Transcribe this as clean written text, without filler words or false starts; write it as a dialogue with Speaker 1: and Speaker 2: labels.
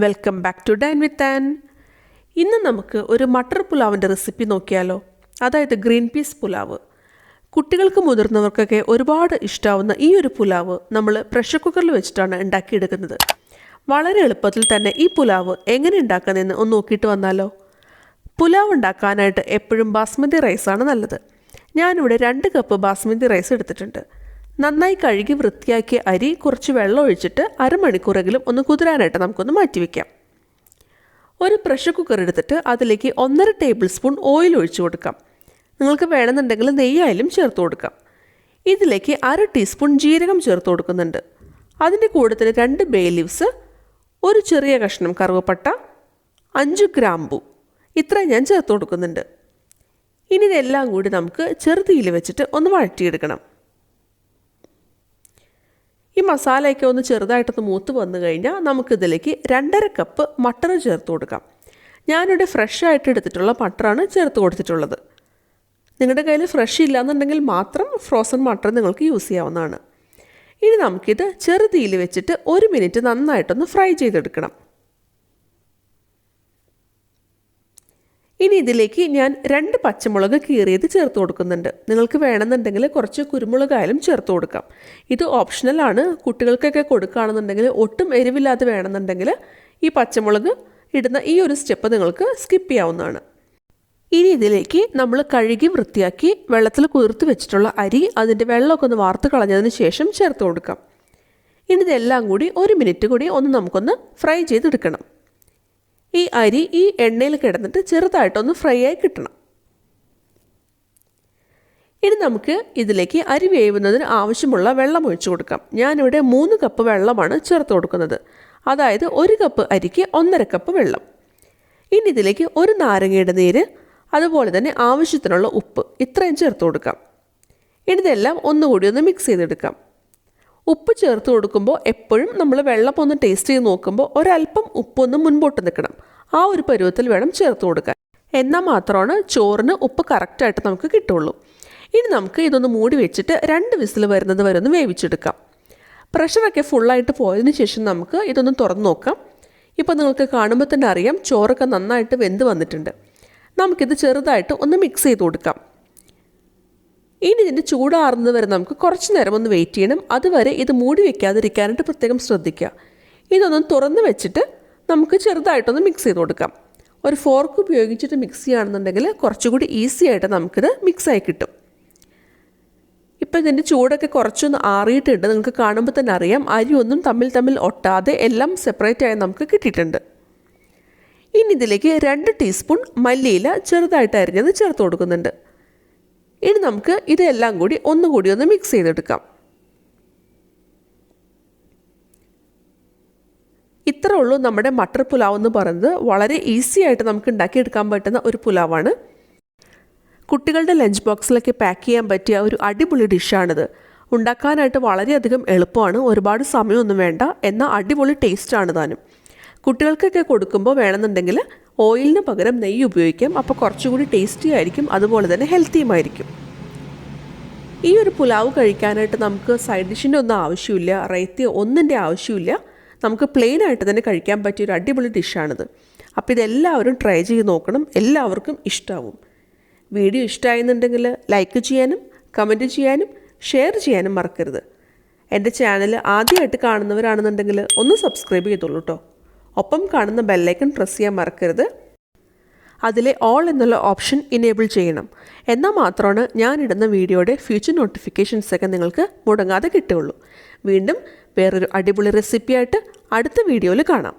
Speaker 1: Welcome back to dine with Ann. ഇന്ന് നമുക്ക് ഒരു മട്ടർ പുലാവിൻ്റെ റെസിപ്പി നോക്കിയാലോ. അതായത് ഗ്രീൻ പീസ് പുലാവ്. കുട്ടികൾക്ക് മുതിർന്നവർക്കൊക്കെ ഒരുപാട് ഇഷ്ടമാവുന്ന ഈ ഒരു പുലാവ് നമ്മൾ പ്രഷർ കുക്കറിൽ വെച്ചിട്ടാണ് ഉണ്ടാക്കിയെടുക്കുന്നത്. വളരെ എളുപ്പത്തിൽ തന്നെ ഈ പുലാവ് എങ്ങനെ ഉണ്ടാക്കുന്നതെന്ന് ഒന്ന് നോക്കിയിട്ട് വന്നാലോ. പുലാവ് ഉണ്ടാക്കാനായിട്ട് എപ്പോഴും ബാസ്മതി റൈസാണ് നല്ലത്. ഞാനിവിടെ 2 കപ്പ് ബാസ്മതി റൈസ് എടുത്തിട്ടുണ്ട്. നന്നായി കഴുകി വൃത്തിയാക്കിയ അരി കുറച്ച് വെള്ളം ഒഴിച്ചിട്ട് അരമണിക്കൂറെങ്കിലും ഒന്ന് കുതിരാനായിട്ട് നമുക്കൊന്ന് മാറ്റിവെക്കാം. ഒരു പ്രഷർ കുക്കർ എടുത്തിട്ട് അതിലേക്ക് 1.5 ടേബിൾ സ്പൂൺ ഓയിൽ ഒഴിച്ചു കൊടുക്കാം. നിങ്ങൾക്ക് വേണമെന്നുണ്ടെങ്കിൽ നെയ്യായാലും ചേർത്ത് കൊടുക്കാം. ഇതിലേക്ക് 1/2 ടീസ്പൂൺ ജീരകം ചേർത്ത് കൊടുക്കുന്നുണ്ട്. അതിൻ്റെ കൂടെ തന്നെ 2 ബേ ലീവ്സ്, ഒരു ചെറിയ കഷ്ണം കറുവപ്പട്ട, 5 ഗ്രാമ്പു, ഇത്രയും ഞാൻ ചേർത്ത് കൊടുക്കുന്നുണ്ട്. ഇനി ഇതെല്ലാം കൂടി നമുക്ക് ചെറുതീയിൽ വെച്ചിട്ട് ഒന്ന് വഴറ്റിയെടുക്കണം. ഈ മസാലയൊക്കെ ഒന്ന് ചെറുതായിട്ടൊന്ന് മൂത്ത് വന്നു കഴിഞ്ഞാൽ നമുക്കിതിലേക്ക് 2.5 കപ്പ് മട്ടർ ചേർത്ത് കൊടുക്കാം. ഞാനിവിടെ ഫ്രഷ് ആയിട്ട് എടുത്തിട്ടുള്ള മട്ടറാണ് ചേർത്ത് കൊടുത്തിട്ടുള്ളത്. നിങ്ങളുടെ കയ്യിൽ ഫ്രഷ് ഇല്ലയെന്നുണ്ടെങ്കിൽ മാത്രം ഫ്രോസൺ മട്ടർ നിങ്ങൾക്ക് യൂസ് ചെയ്യാവുന്നതാണ്. ഇനി നമുക്കിത് ചെറുതീയിൽ വെച്ചിട്ട് 1 മിനിറ്റ് നന്നായിട്ടൊന്ന് ഫ്രൈ ചെയ്തെടുക്കണം. ഇനി ഇതിലേക്ക് ഞാൻ 2 പച്ചമുളക് കീറിയത് ചേർത്ത് കൊടുക്കുന്നുണ്ട്. നിങ്ങൾക്ക് വേണമെന്നുണ്ടെങ്കിൽ കുറച്ച് കുരുമുളകായാലും ചേർത്ത് കൊടുക്കാം. ഇത് ഓപ്ഷണലാണ്. കുട്ടികൾക്കൊക്കെ കൊടുക്കുകയാണെന്നുണ്ടെങ്കിൽ ഒട്ടും എരിവില്ലാതെ വേണമെന്നുണ്ടെങ്കിൽ ഈ പച്ചമുളക് ഇടുന്ന ഈ ഒരു സ്റ്റെപ്പ് നിങ്ങൾക്ക് സ്കിപ്പ് ചെയ്യാവുന്നതാണ്. ഇനി ഇതിലേക്ക് നമ്മൾ കഴുകി വൃത്തിയാക്കി വെള്ളത്തിൽ കുതിർത്ത് വെച്ചിട്ടുള്ള അരി അതിൻ്റെ വെള്ളമൊക്കെ ഒന്ന് വാർത്ത് കളഞ്ഞതിന് ശേഷം ചേർത്ത് കൊടുക്കാം. ഇനി ഇതെല്ലാം കൂടി 1 മിനിറ്റ് കൂടി നമുക്കൊന്ന് ഫ്രൈ ചെയ്തെടുക്കണം. ഈ അരി ഈ എണ്ണയിൽ കിടന്നിട്ട് ചെറുതായിട്ടൊന്ന് ഫ്രൈ ആയി കിട്ടണം. ഇനി നമുക്ക് ഇതിലേക്ക് അരി വേവുന്നതിന് ആവശ്യമുള്ള വെള്ളം ഒഴിച്ചു കൊടുക്കാം. ഞാനിവിടെ 3 കപ്പ് വെള്ളമാണ് ചേർത്ത് കൊടുക്കുന്നത്. അതായത് 1 കപ്പ് അരിക്ക് 1.5 കപ്പ് വെള്ളം. ഇനി ഇതിലേക്ക് 1 നാരങ്ങയുടെ നീര്, അതുപോലെ തന്നെ ആവശ്യത്തിനുള്ള ഉപ്പ്, ഇത്രയും ചേർത്ത് കൊടുക്കാം. ഇനി ഇതെല്ലാം ഒന്നുകൂടി ഒന്ന് മിക്സ് ചെയ്തെടുക്കാം. ഉപ്പ് ചേർത്ത് കൊടുക്കുമ്പോൾ എപ്പോഴും നമ്മൾ വെള്ളം ഒന്ന് ടേസ്റ്റ് ചെയ്ത് നോക്കുമ്പോൾ ഒരല്പം ഉപ്പൊന്ന് മുൻപോട്ട് നിൽക്കണം. ആ ഒരു പരുവത്തിൽ വേണം ചേർത്ത് കൊടുക്കാൻ. എന്നാൽ മാത്രമാണ് ചോറിന് ഉപ്പ് കറക്റ്റായിട്ട് നമുക്ക് കിട്ടുള്ളൂ. ഇനി നമുക്ക് ഇതൊന്ന് മൂടി വെച്ചിട്ട് 2 വിസിൽ വരുന്നത് വരെ ഒന്ന് വേവിച്ചെടുക്കാം. പ്രഷറൊക്കെ ഫുള്ളായിട്ട് പോയതിന് ശേഷം നമുക്ക് ഇതൊന്ന് തുറന്ന് നോക്കാം. ഇപ്പോൾ നിങ്ങൾക്ക് കാണുമ്പോൾ തന്നെ അറിയാം ചോറൊക്കെ നന്നായിട്ട് വെന്ത് വന്നിട്ടുണ്ട്. നമുക്കിത് ചെറുതായിട്ട് ഒന്ന് മിക്സ് ചെയ്ത് കൊടുക്കാം. ഇനി ഇതിൻ്റെ ചൂടാറുന്നത് വരെ നമുക്ക് കുറച്ച് നേരം ഒന്ന് വെയിറ്റ് ചെയ്യണം. അതുവരെ ഇത് മൂടി വെക്കാതിരിക്കാനായിട്ട് പ്രത്യേകം ശ്രദ്ധിക്കുക. ഇതൊന്ന് തുറന്ന് വെച്ചിട്ട് നമുക്ക് ചെറുതായിട്ടൊന്ന് മിക്സ് ചെയ്ത് കൊടുക്കാം. ഒരു ഫോർക്ക് ഉപയോഗിച്ചിട്ട് മിക്സ് ചെയ്യുകയാണെന്നുണ്ടെങ്കിൽ കുറച്ചുകൂടി ഈസി ആയിട്ട് നമുക്കിത് മിക്സായി കിട്ടും. ഇപ്പോൾ ഇതിൻ്റെ ചൂടൊക്കെ കുറച്ചൊന്ന് ആറിയിട്ടുണ്ട്. നിങ്ങൾക്ക് കാണുമ്പോൾ തന്നെ അറിയാം അരി ഒന്നും തമ്മിൽ ഒട്ടാതെ എല്ലാം സെപ്പറേറ്റ് ആയി നമുക്ക് കിട്ടിയിട്ടുണ്ട്. ഇനി ഇതിലേക്ക് 2 ടീസ്പൂൺ മല്ലിയില ചെറുതായിട്ട് അരിഞ്ഞത് ചേർത്ത് കൊടുക്കുന്നുണ്ട്. ഇനി നമുക്ക് ഇതെല്ലാം കൂടി ഒന്നുകൂടി ഒന്ന് മിക്സ് ചെയ്തെടുക്കാം. ഇത്രേ ഉള്ളൂ നമ്മുടെ മട്ടർ പുലാവ് എന്ന് പറയുന്നത്. വളരെ ഈസി ആയിട്ട് നമുക്ക് ഉണ്ടാക്കിയെടുക്കാൻ പറ്റുന്ന ഒരു പുലാവാണ്. കുട്ടികളുടെ ലഞ്ച് ബോക്സിലൊക്കെ പാക്ക് ചെയ്യാൻ പറ്റിയ ഒരു അടിപൊളി ഡിഷാണിത്. ഉണ്ടാക്കാനായിട്ട് വളരെയധികം എളുപ്പമാണ്. ഒരുപാട് സമയമൊന്നും വേണ്ട. എന്നാൽ അടിപൊളി ടേസ്റ്റാണ് താനും. കുട്ടികൾക്കൊക്കെ കൊടുക്കുമ്പോൾ വേണമെന്നുണ്ടെങ്കിൽ ഓയിലിന് പകരം നെയ്യ് ഉപയോഗിക്കാം. അപ്പോൾ കുറച്ചുകൂടി ടേസ്റ്റി ആയിരിക്കും, അതുപോലെ തന്നെ ഹെൽത്തിയുമായിരിക്കും. ഈ ഒരു പുലാവ് കഴിക്കാനായിട്ട് നമുക്ക് സൈഡ് ഡിഷിൻ്റെ ഒന്നും ആവശ്യമില്ല, റൈത്തി ഒന്നിൻ്റെ ആവശ്യമില്ല. നമുക്ക് പ്ലെയിൻ ആയിട്ട് തന്നെ കഴിക്കാൻ പറ്റിയൊരു അടിപൊളി ഡിഷാണിത്. അപ്പോൾ ഇതെല്ലാവരും ട്രൈ ചെയ്ത് നോക്കണം. എല്ലാവർക്കും ഇഷ്ടമാവും. വീഡിയോ ഇഷ്ടമായെന്നുണ്ടെങ്കിൽ ലൈക്ക് ചെയ്യാനും കമൻറ്റ് ചെയ്യാനും ഷെയർ ചെയ്യാനും മറക്കരുത്. എൻ്റെ ചാനൽ ആദ്യമായിട്ട് കാണുന്നവരാണെന്നുണ്ടെങ്കിൽ ഒന്ന് സബ്സ്ക്രൈബ് ചെയ്തോളൂ കേട്ടോ. ഒപ്പം കാണുന്ന ബെല്ലൈക്കൺ പ്രസ് ചെയ്യാൻ മറക്കരുത്. അതിലെ ഓൾ എന്നുള്ള ഓപ്ഷൻ ഇനേബിൾ ചെയ്യണം. എന്നാൽ മാത്രമാണ് ഞാനിടുന്ന വീഡിയോയുടെ ഫ്യൂച്ചർ നോട്ടിഫിക്കേഷൻസൊക്കെ നിങ്ങൾക്ക് മുടങ്ങാതെ കിട്ടുകയുള്ളൂ. വീണ്ടും വേറൊരു അടിപൊളി റെസിപ്പിയായിട്ട് അടുത്ത വീഡിയോയിൽ കാണാം.